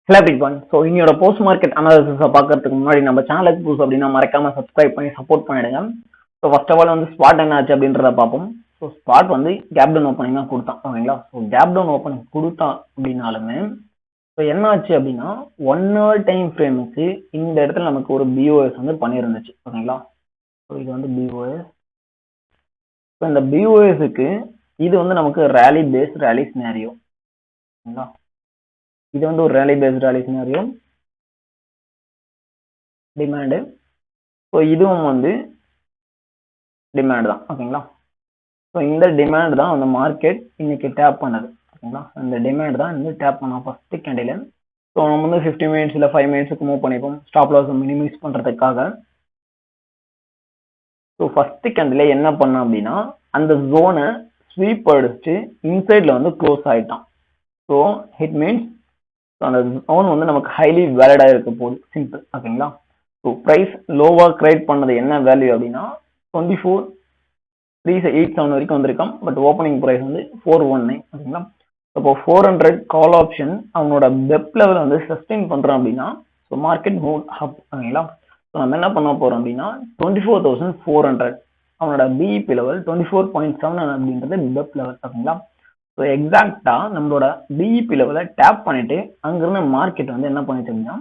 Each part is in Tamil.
Hello everyone. So இன்னையோட போஸ்ட் மார்க்கெட் அனாலிசிஸை பார்க்கறதுக்கு முன்னாடி நம்ம சேனலுக்கு புதுசு அப்படின்னா மறக்காம சப்ஸ்கிரைப் பண்ணி சப்போர்ட் பண்ணிடுங்க. ஸோ ஃபர்ஸ்ட் ஆஃப் ஆல் வந்து ஸ்பாட் என்ன ஆச்சு அப்படின்றத பார்ப்போம். ஸோ ஸ்பாட் வந்து கேப் டவுன் ஓப்பனிங் தான் கொடுத்தான், ஓகேங்களா. ஸோ கேப் டவுன் ஓப்பனிங் கொடுத்தான் அப்படின்னாலுமே ஸோ என்ன ஆச்சு அப்படின்னா 1 hour டைம் ஃப்ரேமுக்கு இந்த இடத்துல நமக்கு ஒரு பிஓஎஸ் வந்து பண்ணியிருந்துச்சு, ஓகேங்களா. ஸோ இது வந்து பிஓஎஸ். ஸோ இந்த பிஓஎஸ்க்கு இது வந்து நமக்கு ரேலி பேஸ்ட் ரேலி சினாரியோ, ஓகேங்களா. இது வந்து ஒரு rally based rally scenario demand. So இதுவும் வந்து டிமாண்ட் தான், ஓகேங்களா. ஸோ இந்த டிமாண்ட் தான் அந்த மார்க்கெட் இன்னைக்கு டேப் பண்ணது, ஓகேங்களா. இந்த டிமாண்ட் தான் இந்த டேப் பண்ணோம் ஃபர்ஸ்ட் கேண்டில். ஸோ நம்ம வந்து 50 மினிட்ஸ் இல்லை 5 மினிட்ஸுக்கு மூவ் பண்ணிப்போம் ஸ்டாப் லாஸ் மினிமைஸ் பண்ணுறதுக்காக. ஸோ ஃபர்ஸ்ட் கேண்டில் என்ன பண்ணோம் அப்படின்னா அந்த ஜோனை ஸ்வீப் அடிச்சு இன்சைட்ல வந்து க்ளோஸ் ஆயிட்டான். ஸோ இட் மீன்ஸ் அந்த ஜோன் வந்து நமக்கு ஹைலி வேலிடா இருக்க போகுது, சிம்பிள், ஓகேங்களா. ஸோ ப்ரைஸ் லோவா கிரியேட் பண்ணது என்ன வேல்யூ அப்படின்னா 24,387 வரைக்கும் வந்திருக்கான். பட் ஓப்பனிங் ப்ரைஸ் வந்து 419, ஓகேங்களா. இப்போ 400 கால் ஆப்ஷன் அவனோட பெப் லெவல் வந்து சஸ்டெயின் பண்றோம் அப்படின்னா ஸோ மார்க்கெட் மூவ் அப், ஓகேங்களா. ஸோ நம்ம என்ன பண்ண போறோம் அப்படின்னா 24,400 அவனோட பிஇபி லெவல் 24.7 அப்படின்றது பெப் லெவல், ஓகேங்களா. ஸோ எக்ஸாக்டா நம்மளோட பிஇபி லெவலை டேப் பண்ணிட்டு அங்கிருந்த மார்க்கெட் வந்து என்ன பண்ணிச்சு அப்படின்னா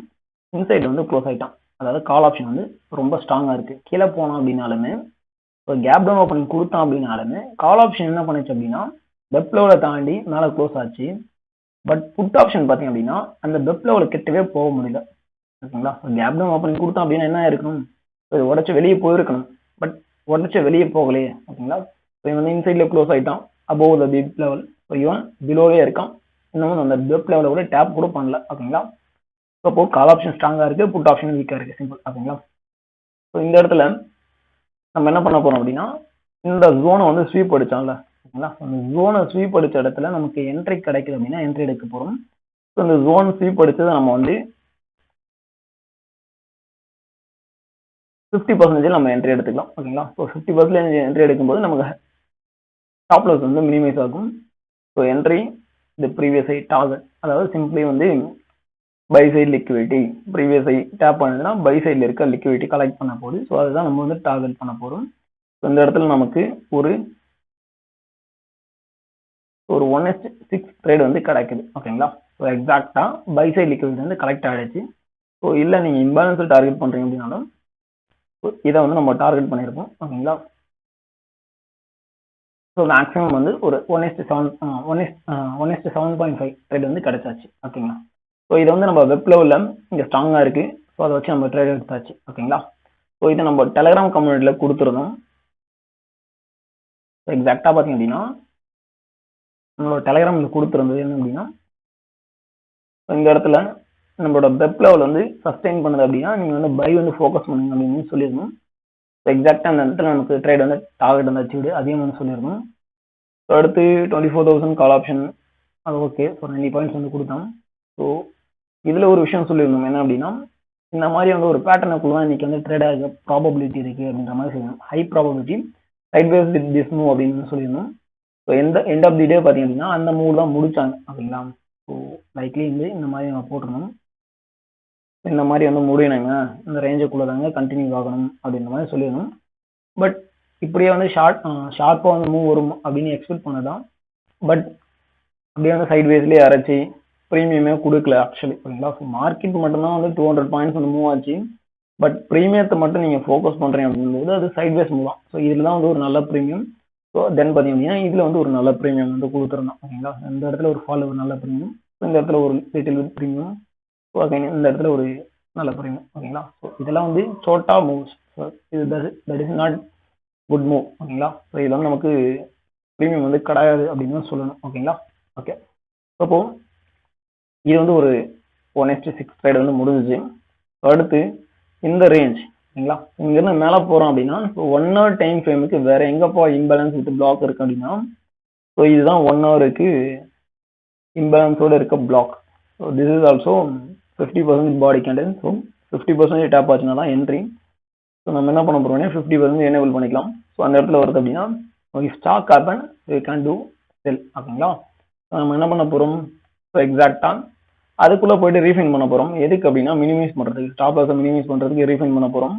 இன்சைட் வந்து க்ளோஸ் ஆயிட்டான். அதாவது கால் ஆப்ஷன் வந்து ரொம்ப ஸ்ட்ராங்கா இருக்கு. கீழே போனோம் அப்படின்னாலுமே இப்போ கேப் டவுன் ஓப்பனிங் கொடுத்தோம் அப்படின்னாலுமே கால் ஆப்ஷன் என்ன பண்ணுச்சு அப்படின்னா பெப் லெவலை தாண்டி மேலே க்ளோஸ் ஆச்சு. பட் புட் ஆப்ஷன் பார்த்தீங்க அப்படின்னா அந்த பெப் லெவலை கிட்டவே போக முடியல, ஓகேங்களா. கேப் டவுன் ஓப்பனிங் கொடுத்தோம் அப்படின்னா என்ன இருக்கணும், இது உடச்சு வெளியே போயிருக்கணும். பட் உடச்சு வெளியே போகலையே, ஓகேங்களா. இவன் வந்து இன்சைட்ல க்ளோஸ் ஆயிட்டான் அபோவ் த பெப் லெவல். இவன் பிலோவே இருக்கான், இன்னும் அந்த பெப் லெவலை கூட டேப் கூட பண்ணல, ஓகேங்களா. அப்போ கால் ஆப்ஷன் ஸ்ட்ராங்கா இருக்கு, புட் ஆப்ஷன் வீக்கா இருக்கு, சிம்பிள், ஓகேங்களா. ஸோ இந்த இடத்துல நம்ம என்ன பண்ண போறோம் அப்படின்னா இந்த ஜோனை வந்து ஸ்வீப் அடிச்சான்ல, ஓகேங்களா. அந்த ஜோனை ஸ்வீப் அடிச்ச இடத்துல நமக்கு என்ட்ரி கிடைக்குது அப்படின்னா என்ட்ரி எடுக்க போறோம். ஸோ இந்த ஜோன் ஸ்வீப் அடிச்சதை நம்ம வந்து 50% நம்ம என்ட்ரி எடுத்துக்கலாம், ஓகேங்களா. ஸோ 50% என்ட்ரி எடுக்கும்போது நமக்கு ஸ்டாப் லாஸ் வந்து மினிமைஸ் ஆகும். ஸோ என்ட்ரி இந்த ப்ரீவியஸ் ஐ டார்கெட், அதாவது சிம்பிளி வந்து பை சைடு லிக்விடிட்டி ப்ரீவியஸ் ஐ டேப் பண்ணதுன்னா பை சைடில் இருக்க லிக்விடிட்டி கலெக்ட் பண்ண போகுது. ஸோ அதுதான் நம்ம வந்து டார்கெட் பண்ண போகிறோம். ஸோ இந்த இடத்துல நமக்கு ஒரு 1:6 ட்ரேட் வந்து கிடைக்குது, ஓகேங்களா. ஸோ எக்ஸாக்டா பை சைடு லிக்விடிட்டி வந்து கலெக்ட் ஆகிடுச்சு. ஸோ இல்லை நீங்கள் இம்பேலன்ஸில் டார்கெட் பண்ணுறீங்க அப்படின்னாலும் இதை வந்து நம்ம டார்கெட் பண்ணியிருப்போம், ஓகேங்களா. ஸோ மேக்ஸிமம் வந்து ஒரு 1:7.5 ட்ரேட் வந்து கிடைச்சாச்சு, ஓகேங்களா. ஸோ இதை வந்து நம்ம வெப் லெவலில் இங்கே ஸ்ட்ராங்காக இருக்கு. ஸோ அதை வச்சு நம்ம ட்ரேட் எடுத்தாச்சு, ஓகேங்களா. ஸோ இதை நம்ம டெலிகிராம் கம்யூனிட்டியில் கொடுத்துருந்தோம். எக்ஸாக்டாக பார்த்தீங்க அப்படின்னா நம்மளோட டெலிகிராமில் கொடுத்துருந்தது என்ன அப்படின்னா இந்த இடத்துல நம்மளோட வெப் லெவல் வந்து சஸ்டெயின் பண்ணுது அப்படின்னா நீங்கள் வந்து பை வந்து ஃபோக்கஸ் பண்ணுங்க அப்படின்னு சொல்லியிருந்தோம். ஸோ எக்ஸாக்டாக அந்த இடத்துல நமக்கு ட்ரேட் வந்து டார்கெட் வந்து அச்சீவ் அதிகம் வந்து சொல்லியிருந்தோம். ஸோ அடுத்து 24,000 கால் ஆப்ஷன், அது ஓகே. ஸோ 90 பாயிண்ட்ஸ் வந்து கொடுத்தோம். ஸோ இதில் ஒரு விஷயம் சொல்லியிருந்தோம் என்ன அப்படின்னா இந்த மாதிரி வந்து ஒரு பேட்டர்னுக்குள்ள தான் இன்னைக்கு வந்து ட்ரேட் ஆக ப்ராபபிலிட்டி இருக்கு அப்படின்ற மாதிரி சொல்லியிருந்தோம். High probability sideways with this move அப்படின்னு சொல்லியிருந்தோம். ஸோ எண்ட் ஆஃப் தி டே பார்த்தீங்க அப்படின்னா அந்த மூவ் தான் முடிச்சாங்க, ஓகேங்களா. ஸோ லைக்லி வந்து இந்த மாதிரி நம்ம போட்டிருந்தோம். இந்த மாதிரி வந்து முடியணுங்க, இந்த ரேஞ்சுக்குள்ள தாங்க கண்டினியூ ஆகணும் அப்படின்ற மாதிரி சொல்லியிருந்தோம். பட் இப்படியே வந்து ஷார்ப்பாக வந்து மூவ் வரும் அப்படின்னு எக்ஸ்பெக்ட் பண்ணதான். பட் அப்படியே வந்து சைட்வேஸ்லேயே அரைச்சி ப்ரீமியமே கொடுக்கல ஆக்சுவலி, ஓகேங்களா. ஸோ மார்க்கெட் மட்டும்தான் வந்து 200 பாயிண்ட்ஸ் வந்து மூவ் ஆச்சு. பட் ப்ரீமியத்தை மட்டும் நீங்கள் ஃபோக்கஸ் பண்ணுறீங்க அப்படிங்கும்போது அது சைட்வேஸ் மூவ் தான். ஸோ இதில் தான் வந்து ஒரு நல்ல ப்ரீமியம். ஸோ தென் பார்த்தீங்க அப்படின்னா இதில் வந்து ஒரு நல்ல ப்ரீமியம் வந்து கொடுத்துருந்தோம், ஓகேங்களா. இந்த இடத்துல ஒரு ஃபால் ஒரு நல்ல ப்ரீமியம், இந்த இடத்துல ஒரு லிட்டில் வித் ப்ரீமியம், ஓகே, இந்த இடத்துல ஒரு நல்ல ப்ரீமியம், ஓகேங்களா. ஸோ இதெல்லாம் வந்து சோட்டா மூவ்ஸ். ஸோ இது that is not good move, ஓகேங்களா. ஸோ இது வந்து நமக்கு ப்ரீமியம் வந்து கிடையாது அப்படின்னு சொல்லணும், ஓகேங்களா. ஓகே, அப்போ இது வந்து ஒரு 1:6 ட்ரேட் வந்து முடிஞ்சிச்சு. அடுத்து இந்த ரேஞ்ச், ஓகேங்களா, இங்கிருந்து மேலே போகிறோம் அப்படின்னா இப்போ 1 hour டைம் ஃப்ரேமுக்கு வேற எங்கப்பா இம்பேலன்ஸ் வித் பிளாக் இருக்கு அப்படின்னா ஸோ இதுதான் 1 hourக்கு இம்பேலன்ஸோட இருக்க block. So this is also 50% body candle. So 50% tap ஆச்சுன்னா தான் என்ட்ரி. ஸோ நம்ம என்ன பண்ண போறோம்னா 50% எனேபிள் பண்ணிக்கலாம். ஸோ அந்த இடத்துல வருது அப்படின்னா stock happen you can do sell, ஓகேங்களா. நம்ம என்ன பண்ண போறோம், ஸோ எக்ஸாக்டா அதுக்குள்ள போயிட்டு ரீஃபைன் பண்ண போறோம். எதுக்கு அப்படின்னா மினிமைஸ் பண்றதுக்கு, ஸ்டாப் லாஸை மினிமைஸ் பண்றதுக்கு ரீஃபைன் பண்ண போறோம்.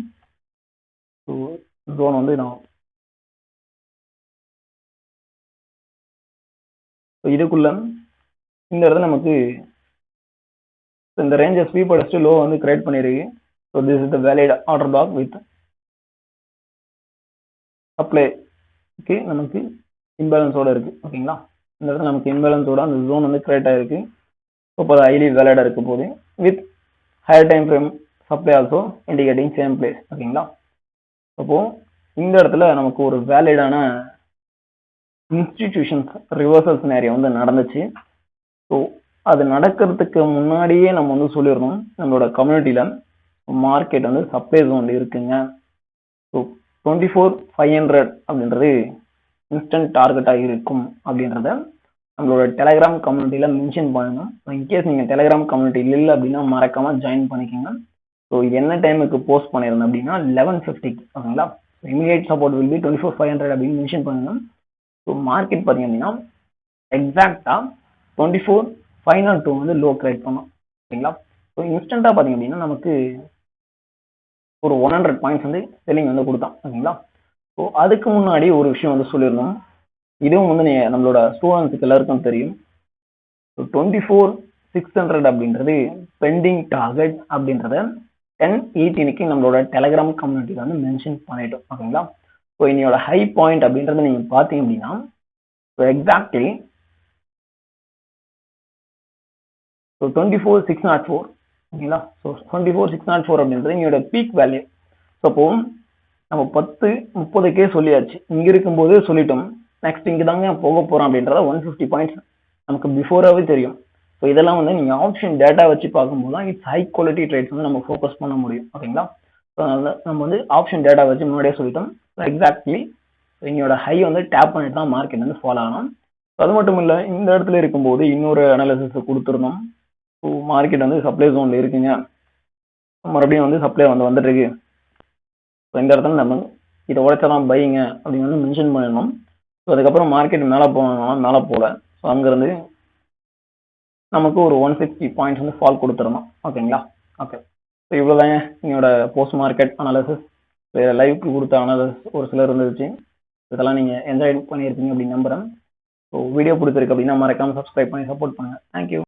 ஸோ ஜோன் வந்து நான் இதுக்குள்ள இந்த இடத்துல நமக்கு இந்த ரேஞ்சை ஸ்வீப் அடிச்சுட்டு லோ வந்து கிரியேட் பண்ணிருக்கு. So this is the valid order block with சப்ளைக்கு நமக்கு இம்பேலன்ஸோட இருக்கு. ஓகேங்களா, இந்த இடத்துல நமக்கு இம்பேலன்ஸோட அந்த ஜோன் வந்து கிரியேட் ஆயிருக்கு. இப்போ அது ஹைலி வேலிடா இருக்க போது with higher time frame supply also indicating same place. ஓகேங்களா, அப்போ இந்த இடத்துல நமக்கு ஒரு வேலிடான இன்ஸ்டிடியூஷன்ஸ் ரிவர்சல் சினாரியோ வந்து நடந்துச்சு. ஸோ அது நடக்கிறதுக்கு முன்னாடியே நம்ம வந்து சொல்லிடணும், நம்மளோட கம்யூனிட்டியில மார்க்கெட் வந்து சப்ளை ஜோன் இருக்குங்க. ஸோ 24,500 அப்படின்றது இன்ஸ்டன்ட் டார்கெட்டாக இருக்கும் அப்படின்றத நம்மளோட டெலிகிராம் கம்யூனிட்டியில மென்ஷன் பண்ணணும். இன்கேஸ் நீங்க டெலிகிராம் கம்யூனிட்டி இல்லை அப்படின்னா மறக்காம ஜாயின் பண்ணிக்கோங்க. ஸோ என்ன டைமுக்கு போஸ்ட் பண்ணிருந்தேன் அப்படின்னா 11:50. ஓகேங்களா, இமீடியட் சப்போர்ட் வில் பி 24,500 அப்படின்னு மென்ஷன் பண்ணணும். ஸோ மார்க்கெட் பார்த்தீங்க அப்படின்னா எக்ஸாக்டா 24,502 வந்து லோ கிரியேட் பண்ணும். ஓகேங்களா, ஸோ இன்ஸ்டன்டா பார்த்தீங்க அப்படின்னா நமக்கு ஒரு 100 பாயிண்ட்ஸ் வந்து செல்லிங் வந்து கொடுத்தான். ஓகேங்களா, ஸோ அதுக்கு முன்னாடி ஒரு விஷயம் வந்து சொல்லியிருந்தோம். இதுவும் வந்து நம்மளோட ஸ்டூடெண்ட்ஸுக்கு எல்லாருக்கும் தெரியும். 24,600 அப்படின்றது பெண்டிங் டார்கெட் அப்படின்றத 10:18 நம்மளோட டெலிகிராம் கம்யூனிட்டியில வந்து மென்ஷன் பண்ணிட்டோம். ஓகேங்களா, ஸோ இன்னையோட ஹை பாயிண்ட் அப்படின்றத நீங்க பாத்தீங்க அப்படின்னா எக்ஸாக்ட்லி 24,604. ஓகேங்களா, ஸோ 24,604 அப்படின்றது என்னோட பீக் வேல்யூ. அப்போ நம்ம 10:30 சொல்லியாச்சு, இங்க இருக்கும்போது சொல்லிட்டோம் நெக்ஸ்ட் இங்க தாங்க போக போறோம் அப்படின்றத 150 பாயிண்ட்ஸ் நமக்கு பிஃபோராகவே தெரியும். ஸோ இதெல்லாம் வந்து நீங்க ஆப்ஷன் டேட்டா வச்சு பார்க்கும்போது தான் இட்ஸ் ஹை குவாலிட்டி ட்ரேட்ஸ் வந்து நம்ம ஃபோக்கஸ் பண்ண முடியும். ஓகேங்களா, ஸோ அதனால நம்ம வந்து ஆப்ஷன் டேட்டா வச்சு முன்னாடியே சொல்லிட்டோம். எக்ஸாக்ட்லி என்னோட ஹை வந்து டேப் பண்ணிட்டு தான் மார்க்கெட் வந்து ஃபாலோ ஆகணும். அது மட்டும் இல்லை, இந்த இடத்துல இருக்கும்போது இன்னொரு அனாலிசிஸ் கொடுத்துருந்தோம். ஸோ மார்க்கெட் வந்து சப்ளை ஜோன்ல இருக்குங்க, மறுபடியும் வந்து சப்ளை வந்து வந்துட்டு இருக்கு. ஸோ இந்த இடத்துல நம்ம இதை உழைச்சதான் பைங்க அப்படின்னு வந்து மென்ஷன் பண்ணிடணும். ஸோ அதுக்கப்புறம் மார்க்கெட் மேலே போனோம்னா மேலே போகல. ஸோ அங்கேருந்து நமக்கு ஒரு 160 பாயிண்ட்ஸ் வந்து ஃபால் கொடுத்துருந்தோம். ஓகேங்களா, ஓகே. ஸோ இவ்வளோதாங்க என்னோட போஸ்ட் மார்க்கெட் அனாலிசிஸ். வேறு லைவ்க்கு கொடுத்த அனாலிசிஸ் ஒரு சிலர் இருந்துச்சு. இதெல்லாம் நீங்கள் என்ஜாய் பண்ணியிருக்கீங்க அப்படின்னு நம்புகிறேன். ஸோ வீடியோ பிடிச்சிருக்கு அப்படின்னா மறக்காமல் சப்ஸ்கிரைப் பண்ணி சப்போர்ட் பண்ணுங்கள். தேங்க்யூ.